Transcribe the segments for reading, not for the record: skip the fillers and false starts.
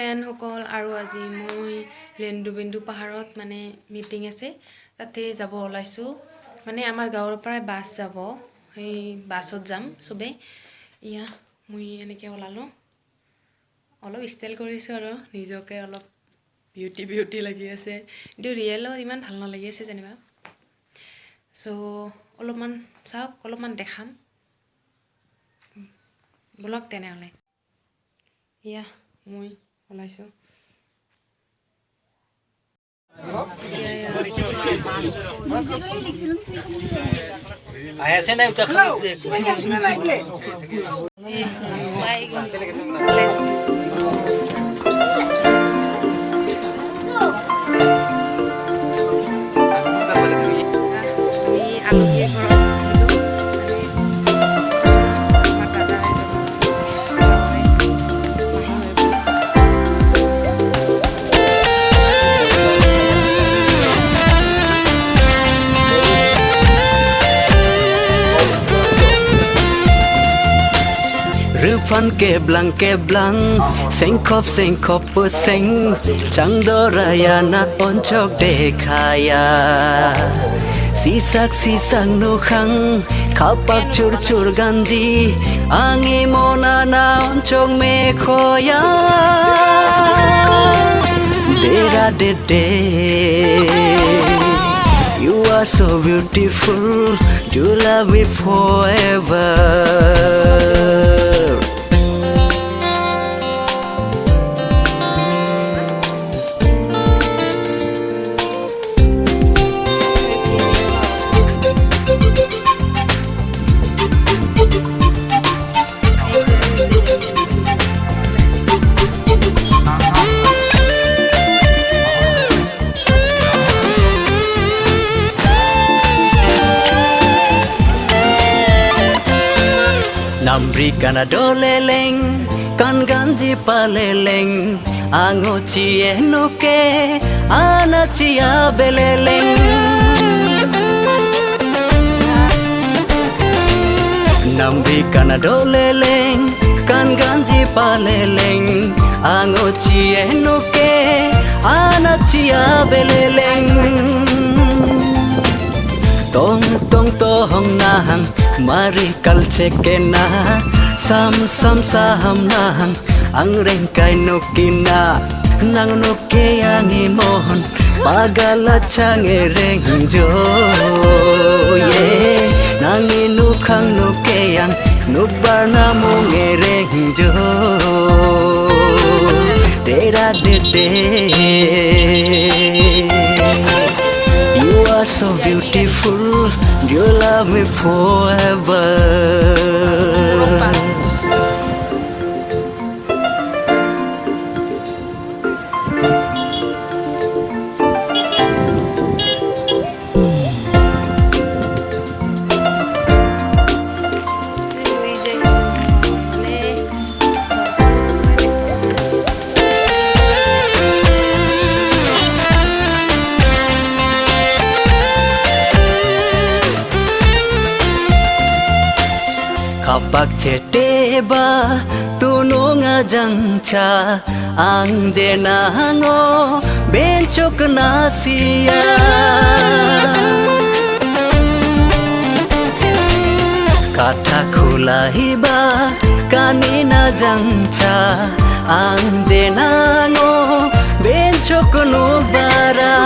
Friend সকল আৰু আজি মই লেণ্ডুবিন্দু পাহাৰত মানে মিটিং আছে তাতে যাব ওলাইছো মানে আমাৰ গাঁৱৰ পৰা বাছ যাব এই বাছত যাম সবে ইয়া মই এনেকৈ ওলালো অলপ ষ্টাইল কৰিছো আৰু নিজকে অলপ বিউটি লাগি আছে কিন্তু ৰিয়েলত ইমান ভাল নালাগি আছে যেনিবা সো অলপমান চাওক অলপমান দেখাম ব্লগ তেনেহ'লে ইয়া মই ওলাইছো আয়াছে নাই উঠা খালি Rufan keblang sengkop peseng Cangdoraya na oncok dekaya Sisak nukhang kapak cur ganji Angi mona na oncok mekhoya Dera dede You are so beautiful Do you love me forever Namri kana doleleng kan ganji paleleng ango cie nuke ana cia beleleng Namri kana doleleng kan ganji paleleng ango cie nuke ana cia beleleng Tong nahang mari kalcekena sam saham nahang ang rengkai nukina nang nuke yang imohon pagala change rengjo ye nang inukhang nuke yang nubbarna munge rengjo tera dede You are so beautiful, you love me forever. Kapak ceteba tununga jangcha ang jenango bencok nasia Kata kulahiba kanina jangcha ang jenango bencok nubara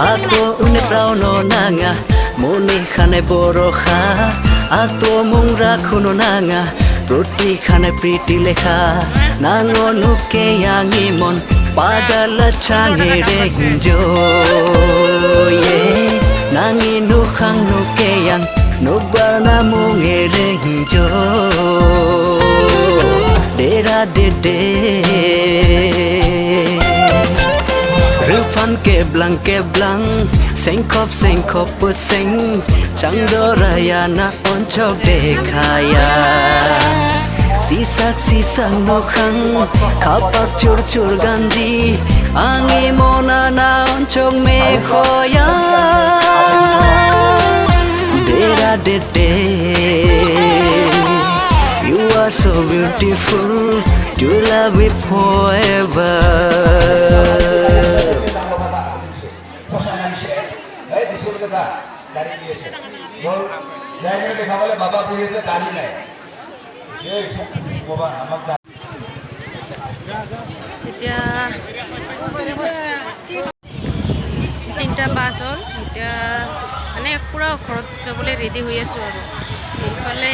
Ako uneprao no nanga Muni khane boroha ato mungra khuno nanga proti khane priti lekha nango nuke yangi mon pagala change renjo ye nangi nukhang nuke yang nubana munge renjo dera dede Rufan keblang sengkop peseng Cangdoraya na oncok dekaya Sisak nukhang kapak cur ganji Angi mona na oncok mekhoya Dera dede You are so beautiful to love me forever. এতিয়া 3টা bus হ'ল এতিয়া মানে পূৰা ঘৰত যাবলৈ ready হৈ আছোঁ আৰু ইফালে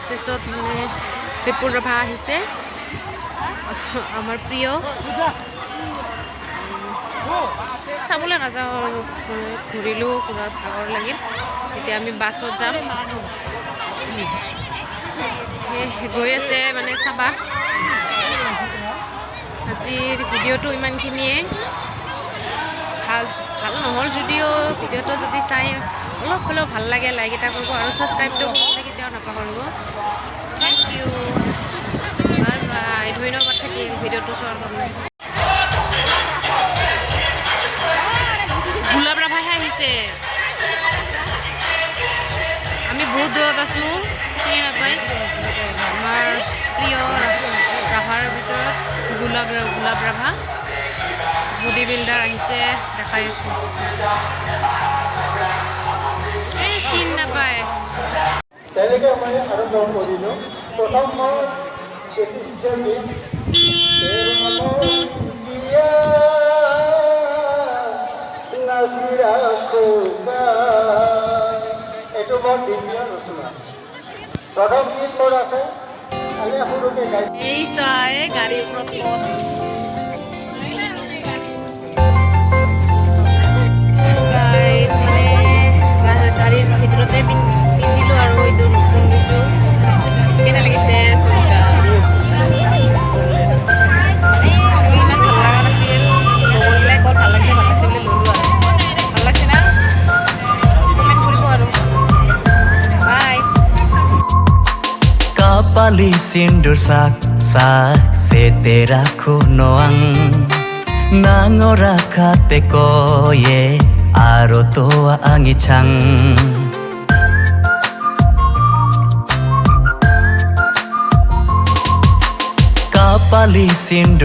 ষ্টেজত মানে বিপুল ৰাভা আহিছে আমাৰ প্ৰিয় চাবলৈ নাযাওঁ আৰু ঘূৰিলোঁ পুনৰ ভাগৰ লাগিল এতিয়া আমি বাছত যাম গৈ আছে মানে চাবা আজিৰ ভিডিঅ'টো ইমানখিনিয়ে ভাল নহ'ল যদিও ভিডিঅ'টো যদি চাই অলপ হ'লেও ভাল লাগে লাইক এটা কৰিব আৰু ছাবস্ক্ৰাইবটো কৰিবলৈ কেতিয়াও নাপাহৰিব থেংক ইউ বাই বাই ধন্যবাদ থাকিল ভিডিঅ'টো চোৱাৰ কাৰণে গোলাপ ৰাভাহে আহিছে আমি বহুত দূৰত আছোঁ চিনি নাপায় আমাৰ প্ৰিয় ৰাভাৰ ভিতৰত গোলাপ ৰাভা বডি বিল্ডাৰ আহিছে দেখাই আছে এই চিনি নাপায় তেনেকৈ মই আৰম্ভ কৰিলোঁ প্ৰথম মই এইটো মোৰ দ্বিতীয় ৰচনা প্ৰথম গীত মোৰ আছে আমি সৰুকৈ গাইছোঁ এই চাই গাড়ীৰ ওপৰত গাইজ মানে গাড়ীৰ ভিতৰতে পিন্ধিলোঁ আৰু এইটো নতুন দিছোঁ কেনে লাগিছে চুৰিকা মোৰ ইমান ভাল লগা নাছিল লগৰবিলাক বৰ ভাল লাগিছে বুলি ল'লোঁ আৰু ভাল লাগিছে না কমেণ্ট কৰিব আৰু বাই Kapali sindur sak se tera kunoang nangora kate koye aro toa angichang Kapali sindur